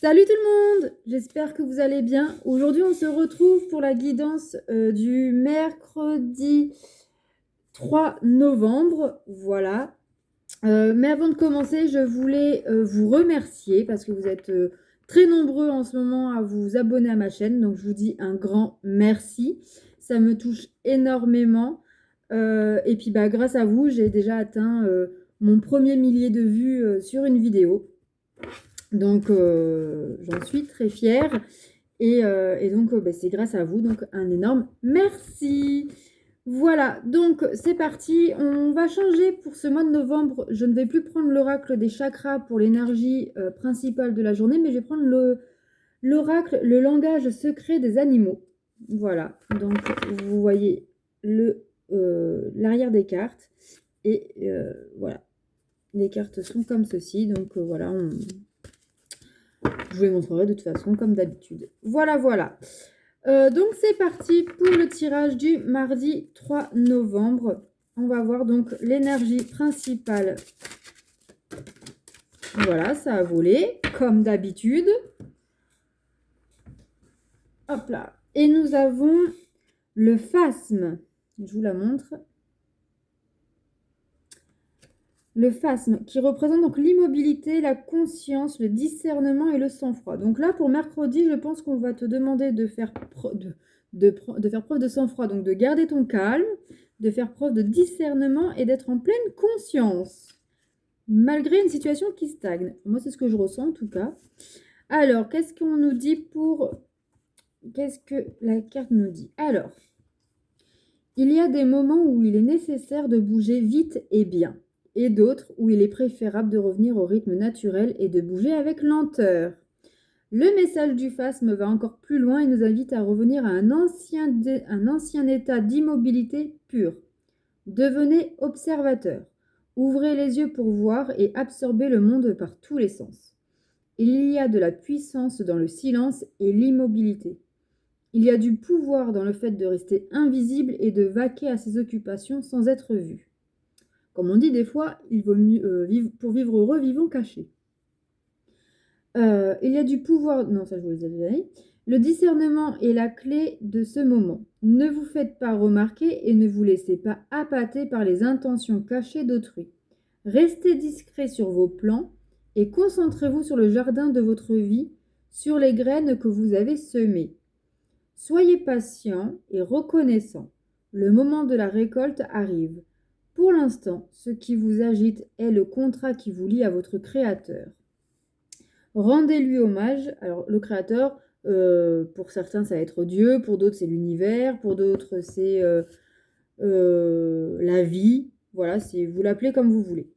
Salut tout le monde, j'espère que vous allez bien. Aujourd'hui, on se retrouve pour la guidance du mercredi 3 novembre. Voilà. Mais avant de commencer, je voulais vous remercier parce que vous êtes très nombreux en ce moment à vous abonner à ma chaîne. Donc, je vous dis un grand merci. Ça me touche énormément. Et puis, grâce à vous, j'ai déjà atteint mon premier millier de vues sur une vidéo. Donc, j'en suis très fière. Et donc, c'est grâce à vous. Donc, un énorme merci. Voilà, donc c'est parti. On va changer pour ce mois de novembre. Je ne vais plus prendre l'oracle des chakras pour l'énergie principale de la journée, mais je vais prendre l'oracle, le langage secret des animaux. Voilà, donc vous voyez l'arrière des cartes. Et voilà, les cartes sont comme ceci. Donc voilà, je vous les montrerai de toute façon comme d'habitude. Voilà, voilà. Donc c'est parti pour le tirage du mardi 3 novembre. On va voir donc l'énergie principale. Voilà, ça a volé comme d'habitude. Hop là. Et nous avons le phasme. Je vous la montre. Le phasme qui représente donc l'immobilité, la conscience, le discernement et le sang-froid. Donc là, pour mercredi, je pense qu'on va te demander de faire preuve de sang-froid, donc de garder ton calme, de faire preuve de discernement et d'être en pleine conscience, malgré une situation qui stagne. Moi, c'est ce que je ressens en tout cas. Alors, qu'est-ce qu'on nous dit pour... Qu'est-ce que la carte nous dit? Alors, il y a des moments où il est nécessaire de bouger vite et bien, et d'autres où il est préférable de revenir au rythme naturel et de bouger avec lenteur. Le message du phasme va encore plus loin et nous invite à revenir à un ancien état d'immobilité pure. Devenez observateur. Ouvrez les yeux pour voir et absorber le monde par tous les sens. Il y a de la puissance dans le silence et l'immobilité. Il y a du pouvoir dans le fait de rester invisible et de vaquer à ses occupations sans être vu. Comme on dit des fois, il vaut mieux pour vivre heureux, vivons cachés. Il y a du pouvoir... Non, ça je vous les avais dit. Le discernement est la clé de ce moment. Ne vous faites pas remarquer et ne vous laissez pas appâter par les intentions cachées d'autrui. Restez discret sur vos plans et concentrez-vous sur le jardin de votre vie, sur les graines que vous avez semées. Soyez patient et reconnaissant. Le moment de la récolte arrive. Pour l'instant, ce qui vous agite est le contrat qui vous lie à votre Créateur. Rendez-lui hommage. Alors, le Créateur, pour certains, ça va être Dieu, pour d'autres, c'est l'univers, pour d'autres, c'est la vie. Voilà, vous l'appelez comme vous voulez.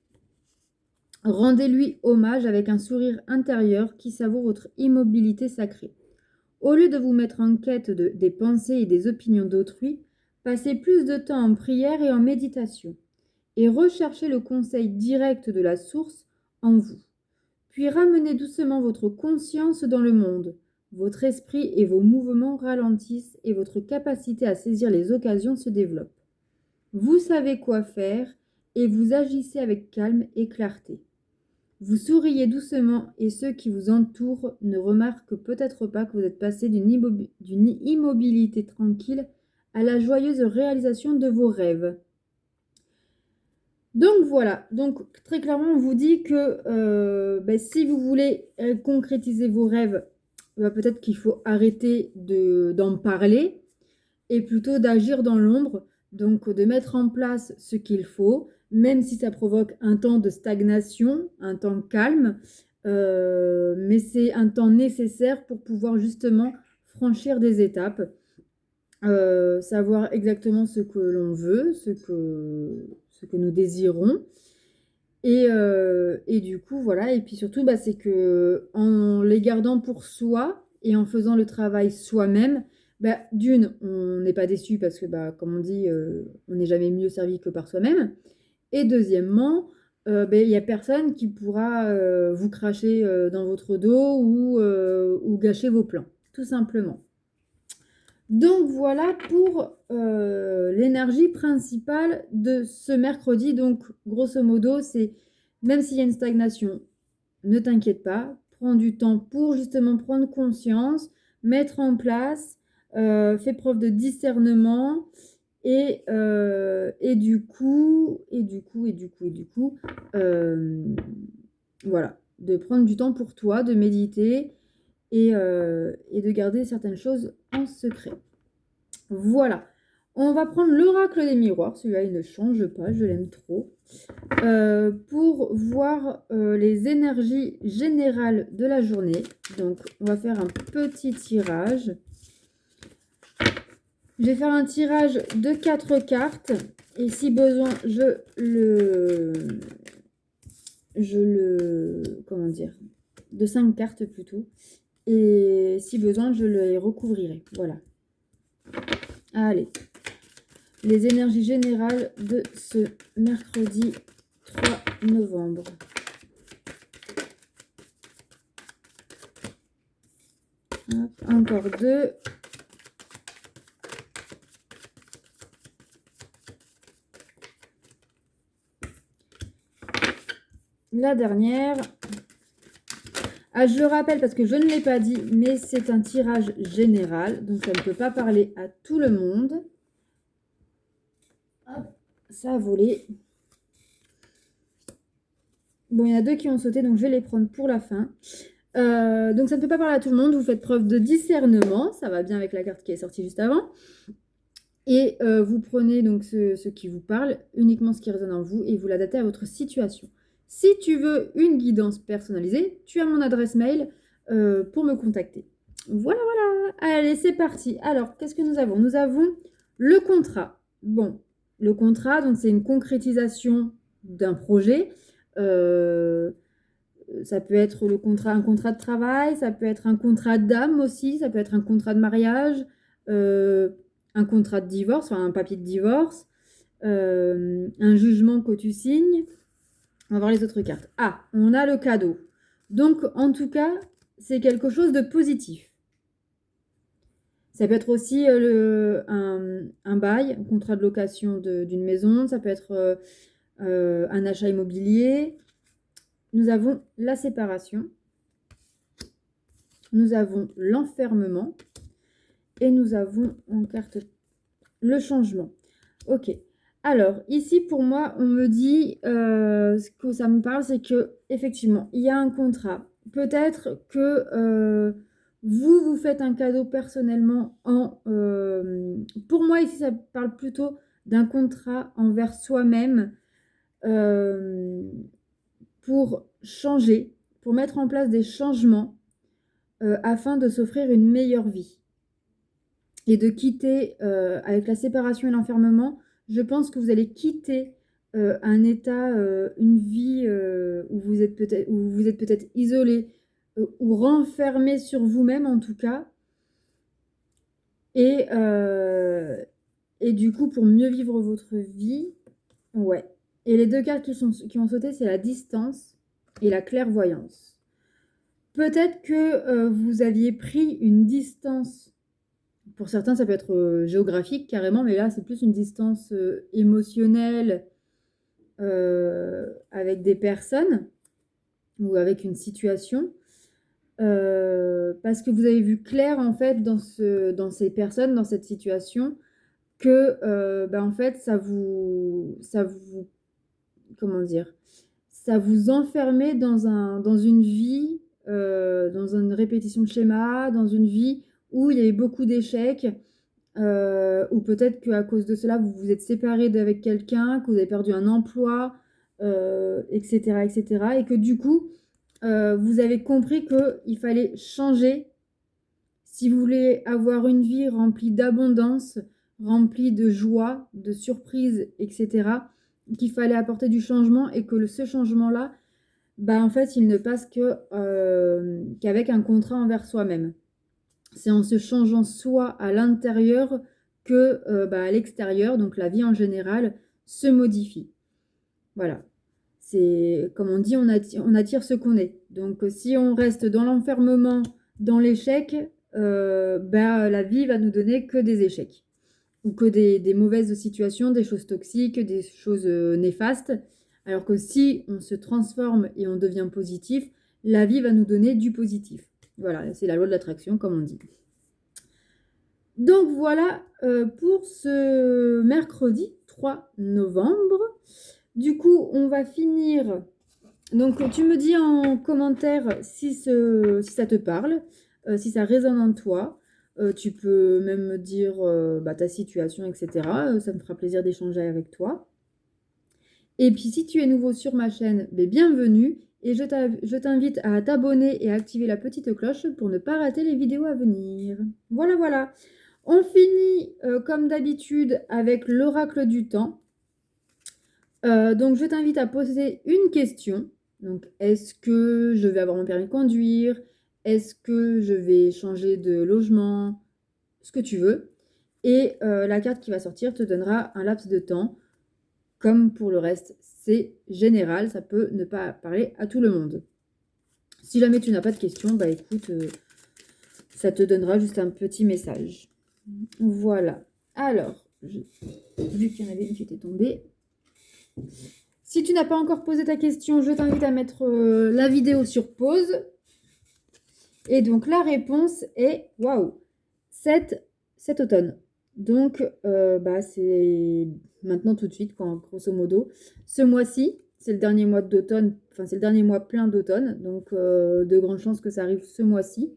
Rendez-lui hommage avec un sourire intérieur qui savoure votre immobilité sacrée. Au lieu de vous mettre en quête des pensées et des opinions d'autrui, passez plus de temps en prière et en méditation, et recherchez le conseil direct de la source en vous. Puis ramenez doucement votre conscience dans le monde. Votre esprit et vos mouvements ralentissent et votre capacité à saisir les occasions se développe. Vous savez quoi faire et vous agissez avec calme et clarté. Vous souriez doucement et ceux qui vous entourent ne remarquent peut-être pas que vous êtes passé d'une immobilité tranquille à la joyeuse réalisation de vos rêves. Donc voilà, donc très clairement on vous dit que si vous voulez concrétiser vos rêves, peut-être qu'il faut arrêter d'en parler et plutôt d'agir dans l'ombre, donc de mettre en place ce qu'il faut, même si ça provoque un temps de stagnation, un temps calme, mais c'est un temps nécessaire pour pouvoir justement franchir des étapes, savoir exactement ce que l'on veut, ce que nous désirons. Et du coup, voilà, et puis surtout, c'est que en les gardant pour soi et en faisant le travail soi-même, d'une, on n'est pas déçu parce que, comme on dit, on n'est jamais mieux servi que par soi-même. Et deuxièmement, il n'y a personne qui pourra vous cracher dans votre dos ou gâcher vos plans, tout simplement. Donc voilà pour l'énergie principale de ce mercredi. Donc grosso modo, c'est même s'il y a une stagnation, ne t'inquiète pas, prend du temps pour justement prendre conscience, mettre en place, fait preuve de discernement et du coup, voilà, de prendre du temps pour toi, de méditer et de garder certaines choses en secret. Voilà. On va prendre l'oracle des miroirs. Celui-là, il ne change pas, je l'aime trop. Pour voir les énergies générales de la journée. Donc, on va faire un petit tirage. Je vais faire un tirage de 4 cartes. Et si besoin, comment dire, de 5 cartes plutôt. Et si besoin, je les recouvrirai. Voilà. Allez. Les énergies générales de ce mercredi 3 novembre. Hop, encore 2. La dernière. Ah, je le rappelle parce que je ne l'ai pas dit, mais c'est un tirage général, donc ça ne peut pas parler à tout le monde. Hop, ça a volé. Bon, il y en a 2 qui ont sauté, donc je vais les prendre pour la fin. Donc ça ne peut pas parler à tout le monde, vous faites preuve de discernement, ça va bien avec la carte qui est sortie juste avant. Et vous prenez donc ce qui vous parle, uniquement ce qui résonne en vous, et vous l'adaptez à votre situation. Si tu veux une guidance personnalisée, tu as mon adresse mail pour me contacter. Voilà, voilà. Allez, c'est parti. Alors, qu'est-ce que nous avons? Nous avons le contrat. Bon, le contrat, donc c'est une concrétisation d'un projet. Ça peut être un contrat de travail, ça peut être un contrat d'âme aussi, ça peut être un contrat de mariage, un contrat de divorce, enfin un papier de divorce, un jugement que tu signes. On va voir les autres cartes. Ah, on a le cadeau. Donc, en tout cas, c'est quelque chose de positif. Ça peut être aussi un bail, un contrat de location d'une maison. Ça peut être un achat immobilier. Nous avons la séparation. Nous avons l'enfermement. Et nous avons en carte le changement. Ok. Alors, ici, pour moi, on me dit, ce que ça me parle, c'est que effectivement, il y a un contrat. Peut-être que vous faites un cadeau personnellement pour moi, ici, ça parle plutôt d'un contrat envers soi-même pour changer, pour mettre en place des changements afin de s'offrir une meilleure vie. Et de quitter, avec la séparation et l'enfermement, je pense que vous allez quitter un état, une vie où vous êtes peut-être isolé ou renfermé sur vous-même en tout cas. Et du coup, pour mieux vivre votre vie, ouais. Et les 2 cartes qui ont sauté, c'est la distance et la clairvoyance. Peut-être que vous aviez pris une distance. Pour certains, ça peut être géographique carrément, mais là, c'est plus une distance émotionnelle avec des personnes ou avec une situation. Parce que vous avez vu clair, en fait, dans ces personnes, dans cette situation, que, en fait, ça vous comment dire? Ça vous enfermait dans une vie, dans une répétition de schéma, dans une vie où il y avait beaucoup d'échecs, ou peut-être qu'à cause de cela, vous vous êtes séparés avec quelqu'un, que vous avez perdu un emploi, etc., etc. Et que du coup, vous avez compris qu'il fallait changer si vous voulez avoir une vie remplie d'abondance, remplie de joie, de surprises, etc., qu'il fallait apporter du changement et que ce changement-là, en fait, il ne passe qu'avec un contrat envers soi-même. C'est en se changeant soi à l'intérieur que à l'extérieur, donc la vie en général, se modifie. Voilà. C'est comme on dit, on attire ce qu'on est. Donc si on reste dans l'enfermement, dans l'échec, la vie va nous donner que des échecs. Ou que des mauvaises situations, des choses toxiques, des choses néfastes. Alors que si on se transforme et on devient positif, la vie va nous donner du positif. Voilà, c'est la loi de l'attraction, comme on dit. Donc voilà pour ce mercredi 3 novembre. Du coup, on va finir. Donc, tu me dis en commentaire si ça te parle, si ça résonne en toi. Tu peux même me dire ta situation, etc. Ça me fera plaisir d'échanger avec toi. Et puis, si tu es nouveau sur ma chaîne, bienvenue. Et je t'invite à t'abonner et à activer la petite cloche pour ne pas rater les vidéos à venir. Voilà, voilà. On finit comme d'habitude avec l'oracle du temps. Donc, je t'invite à poser une question. Donc, est-ce que je vais avoir mon permis de conduire? Est-ce que je vais changer de logement? Ce que tu veux. Et la carte qui va sortir te donnera un laps de temps. Comme pour le reste, c'est général. Ça peut ne pas parler à tout le monde. Si jamais tu n'as pas de questions, écoute, ça te donnera juste un petit message. Voilà. Alors, vu qu'il y en avait une qui était tombée. Si tu n'as pas encore posé ta question, je t'invite à mettre la vidéo sur pause. Et donc, la réponse est, waouh, cet automne. Donc, c'est maintenant tout de suite, grosso modo. Ce mois-ci, c'est le dernier mois d'automne, enfin, c'est le dernier mois plein d'automne. Donc, de grandes chances que ça arrive ce mois-ci.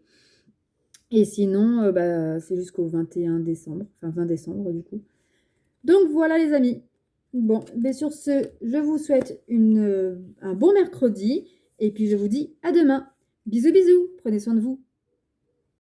Et sinon, c'est jusqu'au 21 décembre, enfin 20 décembre du coup. Donc, voilà les amis. Bon, sur ce, je vous souhaite un bon mercredi et puis je vous dis à demain. Bisous, bisous, prenez soin de vous.